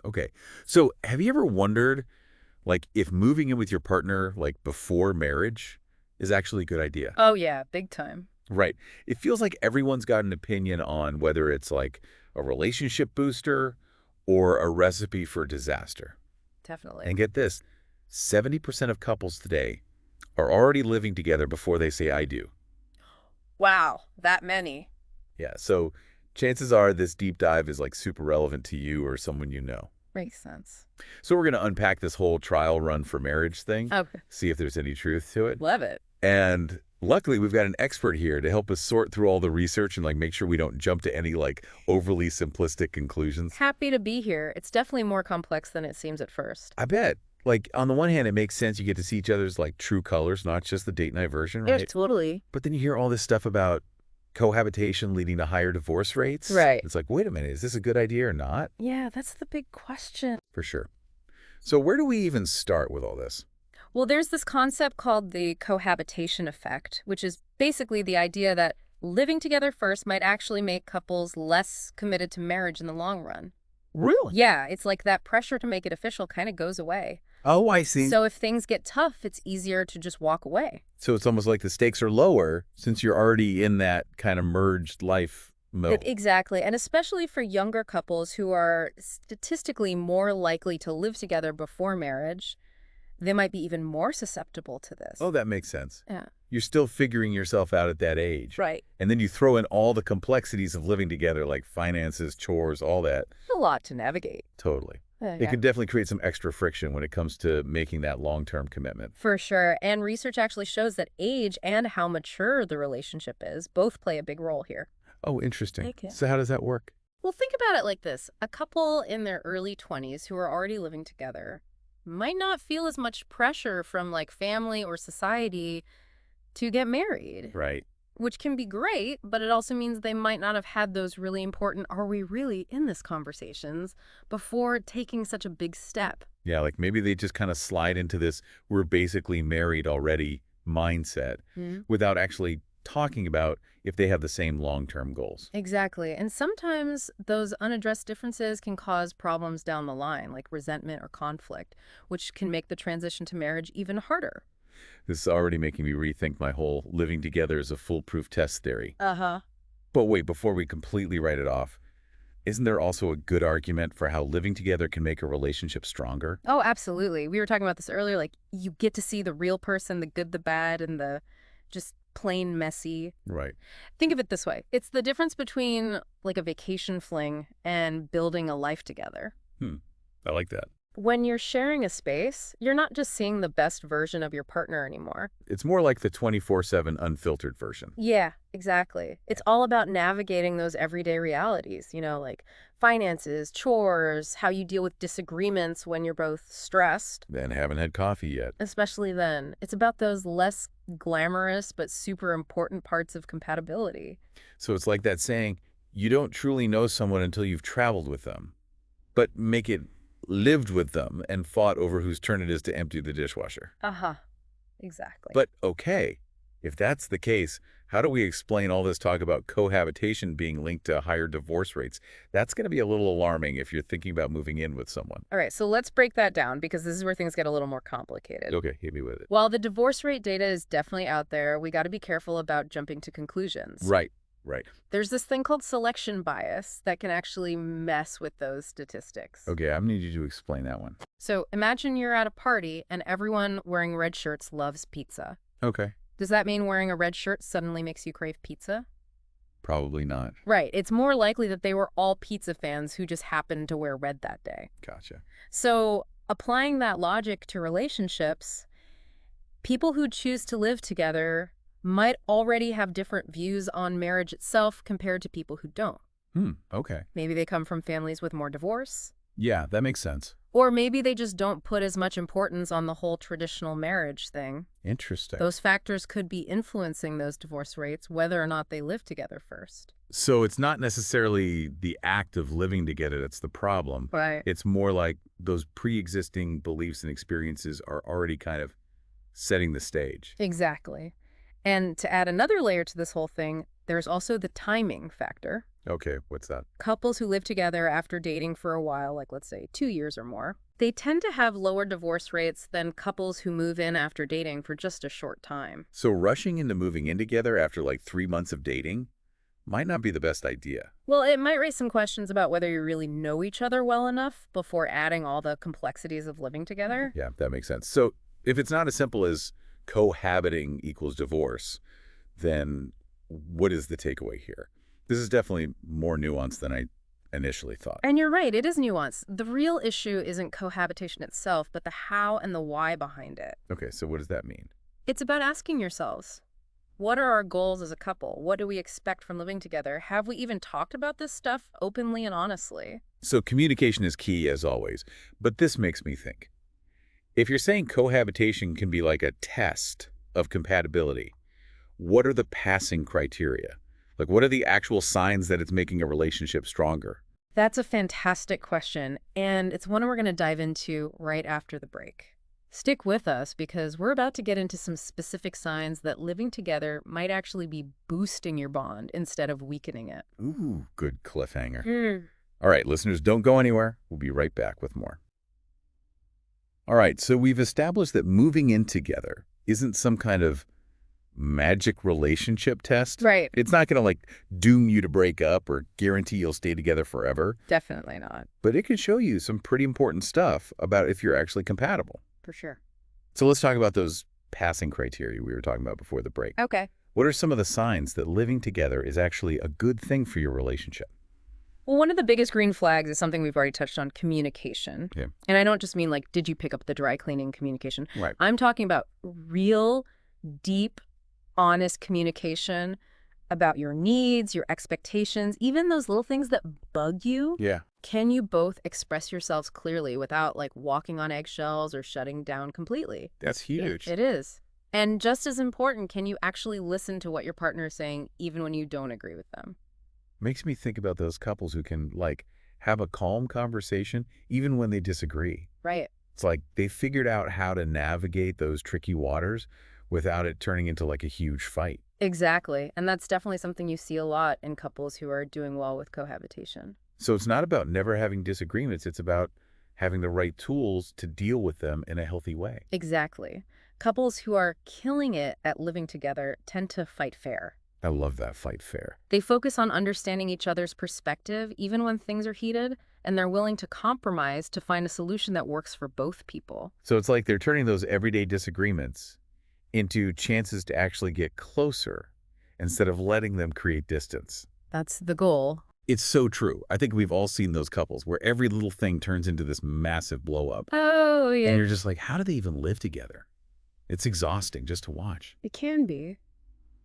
Okay. So have you ever wondered, like, if moving in with your partner, like, before marriage is actually a good idea? Oh, yeah, big time. Right. It feels like everyone's got an opinion on whether it's like a relationship booster or a recipe for disaster. Definitely. And get this, 70% of couples today are already living together before they say I do. Wow, that many. Yeah, so chances are this deep dive is like super relevant to you or someone you know. Makes sense. So we're going to unpack this whole trial run for marriage thing, Okay. see if there's any truth to it. Love it. And luckily, we've got an expert here to help us sort through all the research and like make sure we don't jump to any like overly simplistic conclusions. Happy to be here. It's definitely more complex than it seems at first. I bet. Like on the one hand, it makes sense you get to see each other's like true colors, not just the date night version, Yes, right? totally. But then you hear all this stuff about cohabitation leading to higher divorce rates. Right. It's like, wait a minute, is this a good idea or not? Yeah, that's the big question. For sure. So where do we even start with all this? Well, there's this concept called the cohabitation effect, which is basically the idea that living together first might actually make couples less committed to marriage in the long run. Really? Yeah, it's like that pressure to make it official kind of goes away. Oh, I see. So if things get tough, it's easier to just walk away. So it's almost like the stakes are lower since you're already in that kind of merged life mode. Exactly. And especially for younger couples who are statistically more likely to live together before marriage, they might be even more susceptible to this. Oh, that makes sense. Yeah. You're still figuring yourself out at that age. Right. And then you throw in all the complexities of living together, like finances, chores, all that. A lot to navigate. Totally. It Yeah. can definitely create some extra friction when it comes to making that long-term commitment. For sure. And research actually shows that age and how mature the relationship is both play a big role here. Oh, interesting. Okay. So how does that work? Well, think about it like this. A couple in their early 20s who are already living together might not feel as much pressure from like family or society to get married, Right. which can be great, but it also means they might not have had those really important, are we really in this conversations before taking such a big step. Yeah, like maybe they just kind of slide into this we're basically married already mindset without actually talking about if they have the same long-term goals. Exactly. And sometimes those unaddressed differences can cause problems down the line, like resentment or conflict, which can make the transition to marriage even harder. This is already making me rethink my whole living together as a foolproof test theory. Uh-huh. But wait, before we completely write it off, isn't there also a good argument for how living together can make a relationship stronger? Oh, absolutely. We were talking about this earlier. Like, you get to see the real person, the good, the bad, and the just plain messy. Right. Think of it this way. It's the difference between like a vacation fling and building a life together. I like that. When you're sharing a space, you're not just seeing the best version of your partner anymore. It's more like the 24/7 unfiltered version. Yeah, exactly. It's all about navigating those everyday realities, like finances, chores, how you deal with disagreements when you're both stressed. And haven't had coffee yet. Especially then. It's about those less glamorous but super important parts of compatibility. So it's like that saying, you don't truly know someone until you've traveled with them, but make it lived with them and fought over whose turn it is to empty the dishwasher. Uh-huh. Exactly. But okay, if that's the case, how do we explain all this talk about cohabitation being linked to higher divorce rates? That's going to be a little alarming if you're thinking about moving in with someone. All right, so let's break that down because this is where things get a little more complicated. Okay, hit me with it. While the divorce rate data is definitely out there, we got to be careful about jumping to conclusions. Right, right. There's this thing called selection bias that can actually mess with those statistics. Okay, I'm going to need you to explain that one. So imagine you're at a party and everyone wearing red shirts loves pizza. Okay. Does that mean wearing a red shirt suddenly makes you crave pizza? Probably not. Right. It's more likely that they were all pizza fans who just happened to wear red that day. Gotcha. So applying that logic to relationships, people who choose to live together might already have different views on marriage itself compared to people who don't. Okay. Maybe they come from families with more divorce. Yeah, that makes sense. Or maybe they just don't put as much importance on the whole traditional marriage thing. Interesting. Those factors could be influencing those divorce rates, whether or not they live together first. So it's not necessarily the act of living together that's the problem. Right. It's more like those pre-existing beliefs and experiences are already kind of setting the stage. Exactly. And to add another layer to this whole thing, there's also the timing factor. Okay, what's that? Couples who live together after dating for a while, like let's say 2 years or more, they tend to have lower divorce rates than couples who move in after dating for just a short time. So rushing into moving in together after like 3 months of dating might not be the best idea. Well, it might raise some questions about whether you really know each other well enough before adding all the complexities of living together. Yeah, that makes sense. So if it's not as simple as cohabiting equals divorce, then what is the takeaway here? This is definitely more nuanced than I initially thought. And you're right, it is nuanced. The real issue isn't cohabitation itself, but the how and the why behind it. Okay, so what does that mean? It's about asking yourselves, what are our goals as a couple? What do we expect from living together? Have we even talked about this stuff openly and honestly? So communication is key as always, but this makes me think. If you're saying cohabitation can be like a test of compatibility, what are the passing criteria? Like, what are the actual signs that it's making a relationship stronger? That's a fantastic question, and it's one we're going to dive into right after the break. Stick with us because we're about to get into some specific signs that living together might actually be boosting your bond instead of weakening it. Ooh, good cliffhanger. Hmm. All right, listeners, don't go anywhere. We'll be right back with more. All right, so we've established that moving in together isn't some kind of magic relationship test. Right. It's not going to like doom you to break up or guarantee you'll stay together forever, Definitely not, but it can show you some pretty important stuff about if you're actually compatible. for sure. So let's talk about those passing criteria we were talking about before the break. Okay. What are some of the signs that living together is actually a good thing for your relationship? Well, one of the biggest green flags is something we've already touched on, communication. Yeah. And I don't just mean like, did you pick up the dry cleaning communication? Right. I'm talking about real, deep, honest communication about your needs, your expectations, even those little things that bug you. Yeah. Can you both express yourselves clearly without like walking on eggshells or shutting down completely? That's huge. It is. And just as important, can you actually listen to what your partner is saying even when you don't agree with them? Makes me think about those couples who can like have a calm conversation even when they disagree. Right. It's like they figured out how to navigate those tricky waters without it turning into like a huge fight. Exactly. And that's definitely something you see a lot in couples who are doing well with cohabitation. So it's not about never having disagreements. It's about having the right tools to deal with them in a healthy way. Exactly. Couples who are killing it at living together tend to fight fair. I love that fight fair. They focus on understanding each other's perspective even when things are heated, and they're willing to compromise to find a solution that works for both people. So it's like they're turning those everyday disagreements into chances to actually get closer instead of letting them create distance. That's the goal. It's so true. I think we've all seen those couples where every little thing turns into this massive blow up. Oh, yeah. And you're just like, how do they even live together? It's exhausting just to watch. It can be.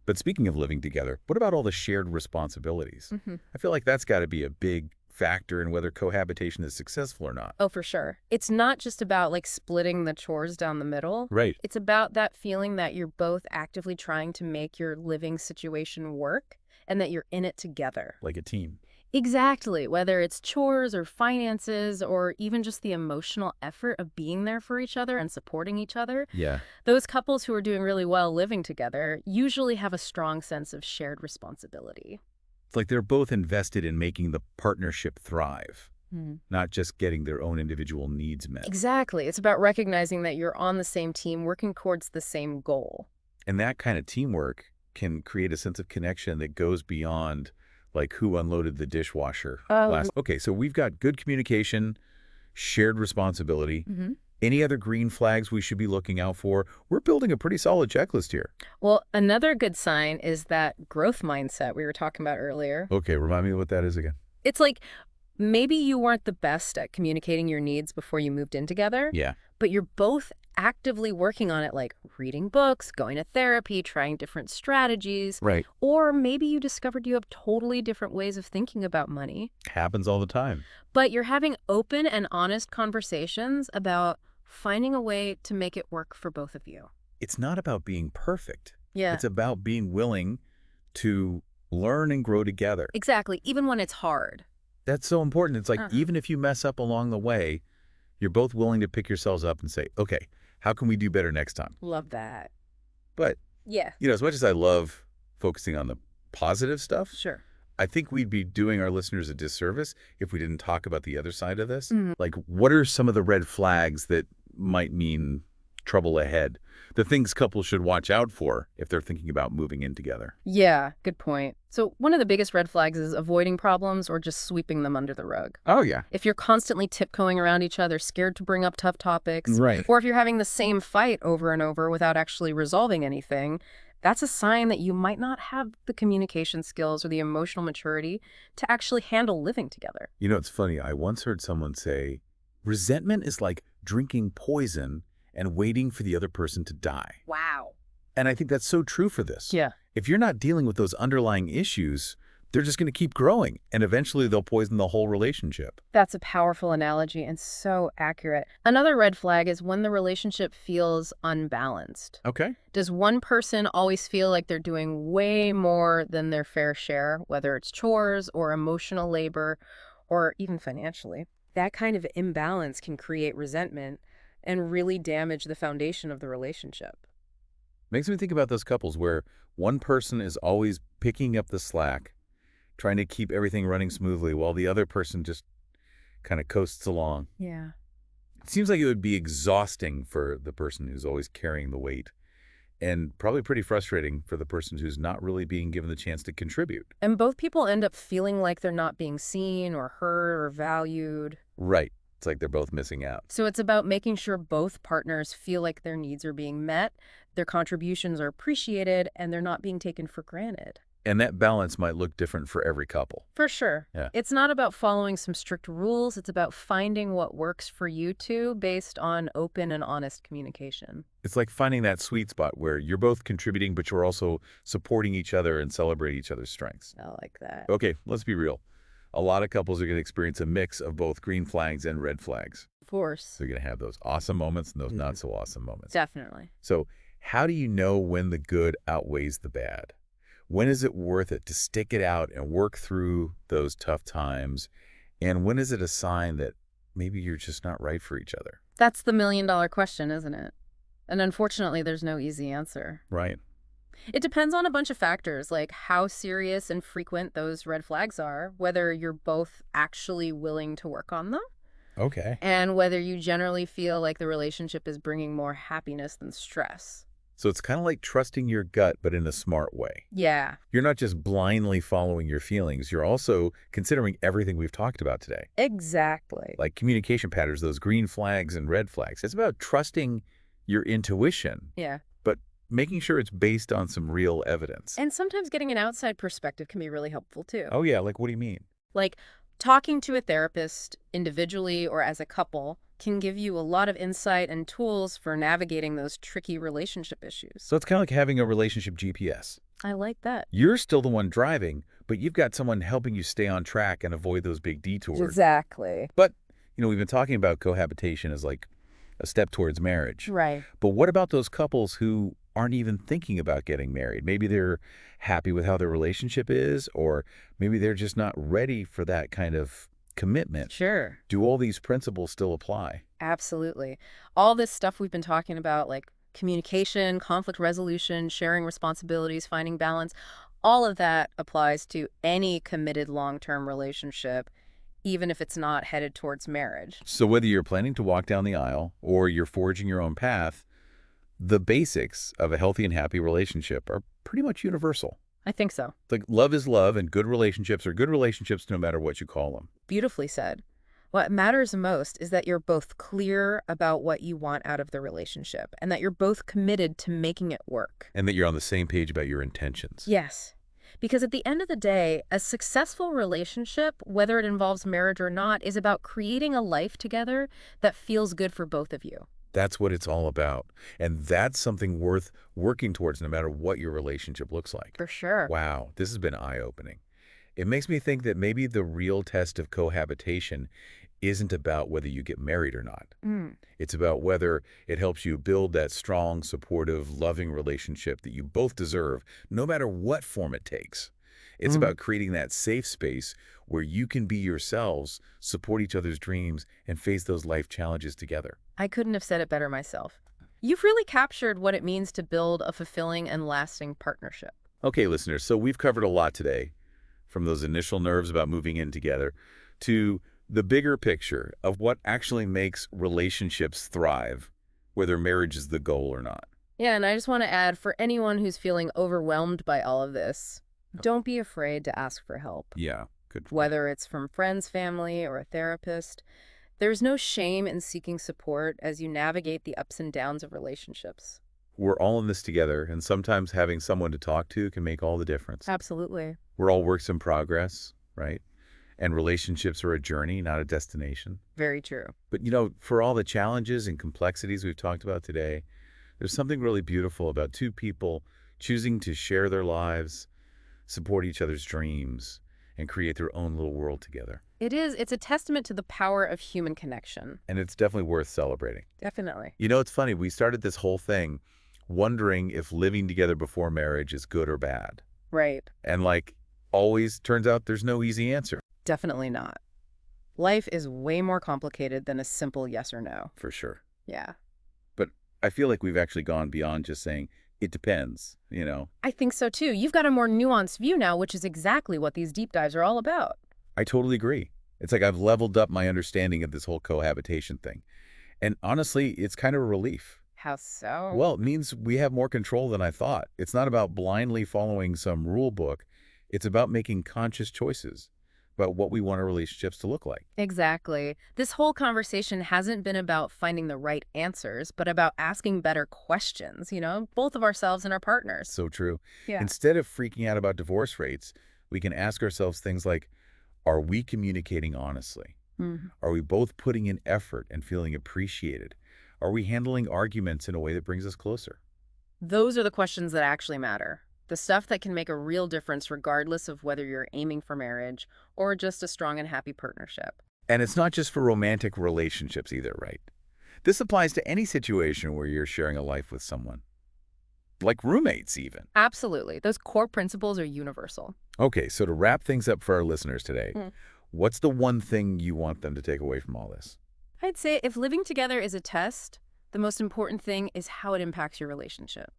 But speaking of living together, what about all the shared responsibilities? Mm-hmm. I feel like that's got to be a big factor in whether cohabitation is successful or not. Oh, for sure. It's not just about like splitting the chores down the middle. Right. It's about that feeling that you're both actively trying to make your living situation work and that you're in it together. Like a team. Exactly. Whether it's chores or finances or even just the emotional effort of being there for each other and supporting each other. Yeah. Those couples who are doing really well living together usually have a strong sense of shared responsibility. It's like they're both invested in making the partnership thrive, Hmm. not just getting their own individual needs met. Exactly. It's about recognizing that you're on the same team working towards the same goal. And that kind of teamwork can create a sense of connection that goes beyond like who unloaded the dishwasher last. Okay, so we've got good communication, shared responsibility. Mhm. Any other green flags we should be looking out for? We're building a pretty solid checklist here. Well, another good sign is that growth mindset we were talking about earlier. Okay, remind me what that is again. It's like maybe you weren't the best at communicating your needs before you moved in together, Yeah. but you're both actively working on it, like reading books, going to therapy, trying different strategies. Right. Or maybe you discovered you have totally different ways of thinking about money, Happens all the time. but you're having open and honest conversations about finding a way to make it work for both of you. It's not about being perfect. Yeah. It's about being willing to learn and grow together. Exactly, even when it's hard. That's so important. It's like Uh-huh. even if you mess up along the way, you're both willing to pick yourselves up and say, okay, how can we do better next time? Love that. But, Yeah, as much as I love focusing on the positive stuff, sure. I think we'd be doing our listeners a disservice if we didn't talk about the other side of this. Mhm. Like, what are some of the red flags that might mean trouble ahead? The things couples should watch out for if they're thinking about moving in together. Yeah, good point. So one of the biggest red flags is avoiding problems or just sweeping them under the rug. Oh, yeah. If you're constantly tiptoeing around each other, scared to bring up tough topics, Right. or if you're having the same fight over and over without actually resolving anything, that's a sign that you might not have the communication skills or the emotional maturity to actually handle living together. You know, it's funny. I once heard someone say, resentment is like drinking poison and waiting for the other person to die. Wow. And I think that's so true for this. Yeah. If you're not dealing with those underlying issues, they're just going to keep growing, and eventually they'll poison the whole relationship. That's a powerful analogy and so accurate. Another red flag is when the relationship feels unbalanced. Okay. Does one person always feel like they're doing way more than their fair share, whether it's chores or emotional labor or even financially? That kind of imbalance can create resentment and really damage the foundation of the relationship. Makes me think about those couples where one person is always picking up the slack, trying to keep everything running smoothly while the other person just kind of coasts along. Yeah. It seems like it would be exhausting for the person who's always carrying the weight, and probably pretty frustrating for the person who's not really being given the chance to contribute. And both people end up feeling like they're not being seen or heard or valued. Right. It's like they're both missing out. So it's about making sure both partners feel like their needs are being met, their contributions are appreciated, and they're not being taken for granted. And that balance might look different for every couple. For sure. Yeah. It's not about following some strict rules. It's about finding what works for you two based on open and honest communication. It's like finding that sweet spot where you're both contributing, but you're also supporting each other and celebrating each other's strengths. I like that. Okay, let's be real. A lot of couples are going to experience a mix of both green flags and red flags. Of course. They're going to have those awesome moments and those not so awesome moments. Definitely. So how do you know when the good outweighs the bad? When is it worth it to stick it out and work through those tough times? And when is it a sign that maybe you're just not right for each other? That's the million-dollar question, isn't it? And unfortunately, there's no easy answer. Right. It depends on a bunch of factors, like how serious and frequent those red flags are, whether you're both actually willing to work on them, Okay. and whether you generally feel like the relationship is bringing more happiness than stress. So it's kind of like trusting your gut, but in a smart way. Yeah, You're not just blindly following your feelings. You're also considering everything we've talked about today, exactly. like communication patterns, those green flags and red flags. It's about trusting your intuition, Yeah. but making sure it's based on some real evidence. And sometimes getting an outside perspective can be really helpful too. Oh, yeah. Like, what do you mean? Like talking to a therapist individually or as a couple can give you a lot of insight and tools for navigating those tricky relationship issues. So it's kind of like having a relationship GPS. I like that. You're still the one driving, but you've got someone helping you stay on track and avoid those big detours. Exactly. But, we've been talking about cohabitation as like a step towards marriage. Right. But what about those couples who aren't even thinking about getting married? Maybe they're happy with how their relationship is, or maybe they're just not ready for that kind of commitment. Sure. Do all these principles still apply? Absolutely. All this stuff we've been talking about, like communication, conflict resolution, sharing responsibilities, finding balance, all of that applies to any committed long-term relationship, even if it's not headed towards marriage. So whether you're planning to walk down the aisle or you're forging your own path, the basics of a healthy and happy relationship are pretty much universal. I think so. Like love is love, and good relationships are good relationships no matter what you call them. Beautifully said. What matters most is that you're both clear about what you want out of the relationship and that you're both committed to making it work. And that you're on the same page about your intentions. Yes. Because at the end of the day, a successful relationship, whether it involves marriage or not, is about creating a life together that feels good for both of you. That's what it's all about. And that's something worth working towards no matter what your relationship looks like. For sure. Wow, this has been eye-opening. It makes me think that maybe the real test of cohabitation isn't about whether you get married or not. It's about whether it helps you build that strong, supportive, loving relationship that you both deserve, no matter what form it takes. It's about creating that safe space where you can be yourselves, support each other's dreams, and face those life challenges together. I couldn't have said it better myself. You've really captured what it means to build a fulfilling and lasting partnership. Okay, listeners, so we've covered a lot today. from those initial nerves about moving in together to the bigger picture of what actually makes relationships thrive, whether marriage is the goal or not. Yeah, and I just want to add, for anyone who's feeling overwhelmed by all of this, don't be afraid to ask for help. Yeah, good point. Whether it's from friends, family, or a therapist, there's no shame in seeking support as you navigate the ups and downs of relationships. We're all in this together, and sometimes having someone to talk to can make all the difference. Absolutely. We're all works in progress, right? And relationships are a journey, not a destination. Very true. But, for all the challenges and complexities we've talked about today, there's something really beautiful about two people choosing to share their lives, support each other's dreams, and create their own little world together. It is. It's a testament to the power of human connection. And it's definitely worth celebrating. Definitely. It's funny. We started this whole thing wondering if living together before marriage is good or bad. Right. And always, turns out there's no easy answer. Definitely not. Life is way more complicated than a simple yes or no. For sure. Yeah. But I feel like we've actually gone beyond just saying, it depends. I think so too. You've got a more nuanced view now, which is exactly what these deep dives are all about. I totally agree. It's like I've leveled up my understanding of this whole cohabitation thing. And honestly, it's kind of a relief. How so? Well, it means we have more control than I thought. It's not about blindly following some rule book. It's about making conscious choices about what we want our relationships to look like. Exactly. This whole conversation hasn't been about finding the right answers, but about asking better questions, both of ourselves and our partners. So true. Yeah. Instead of freaking out about divorce rates, we can ask ourselves things like, are we communicating honestly? Mhm. Are we both putting in effort and feeling appreciated? Are we handling arguments in a way that brings us closer? Those are the questions that actually matter. The stuff that can make a real difference regardless of whether you're aiming for marriage or just a strong and happy partnership. And it's not just for romantic relationships either, right? This applies to any situation where you're sharing a life with someone. Like roommates, even. Absolutely. Those core principles are universal. Okay, so to wrap things up for our listeners today, Mm. what's the one thing you want them to take away from all this? I'd say if living together is a test, the most important thing is how it impacts your relationship.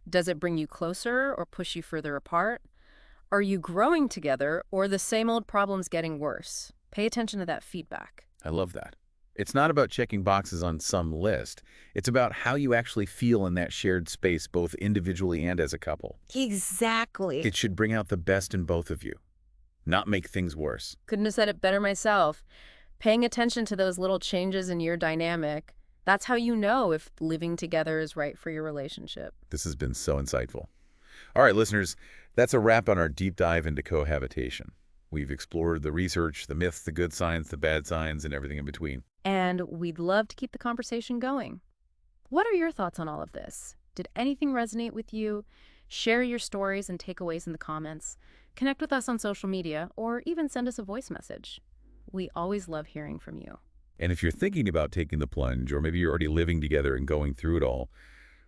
Does it bring you closer or push you further apart? Are you growing together or the same old problems getting worse? Pay attention to that feedback. I love that. It's not about checking boxes on some list. It's about how you actually feel in that shared space, both individually and as a couple. Exactly. It should bring out the best in both of you, not make things worse. Couldn't have said it better myself. Paying attention to those little changes in your dynamic, that's how you know if living together is right for your relationship. This has been so insightful. All right, listeners, that's a wrap on our deep dive into cohabitation. We've explored the research, the myths, the good signs, the bad signs, and everything in between. And we'd love to keep the conversation going. What are your thoughts on all of this? Did anything resonate with you? Share your stories and takeaways in the comments. Connect with us on social media or even send us a voice message. We always love hearing from you. And if you're thinking about taking the plunge, or maybe you're already living together and going through it all,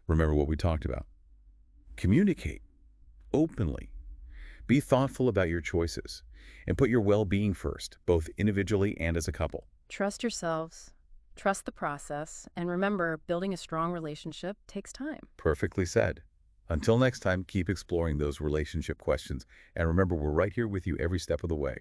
remember what we talked about. Communicate openly. Be thoughtful about your choices and put your well-being first, both individually and as a couple. Trust yourselves, trust the process, and remember, building a strong relationship takes time. Perfectly said. Until next time, keep exploring those relationship questions. And remember, we're right here with you every step of the way.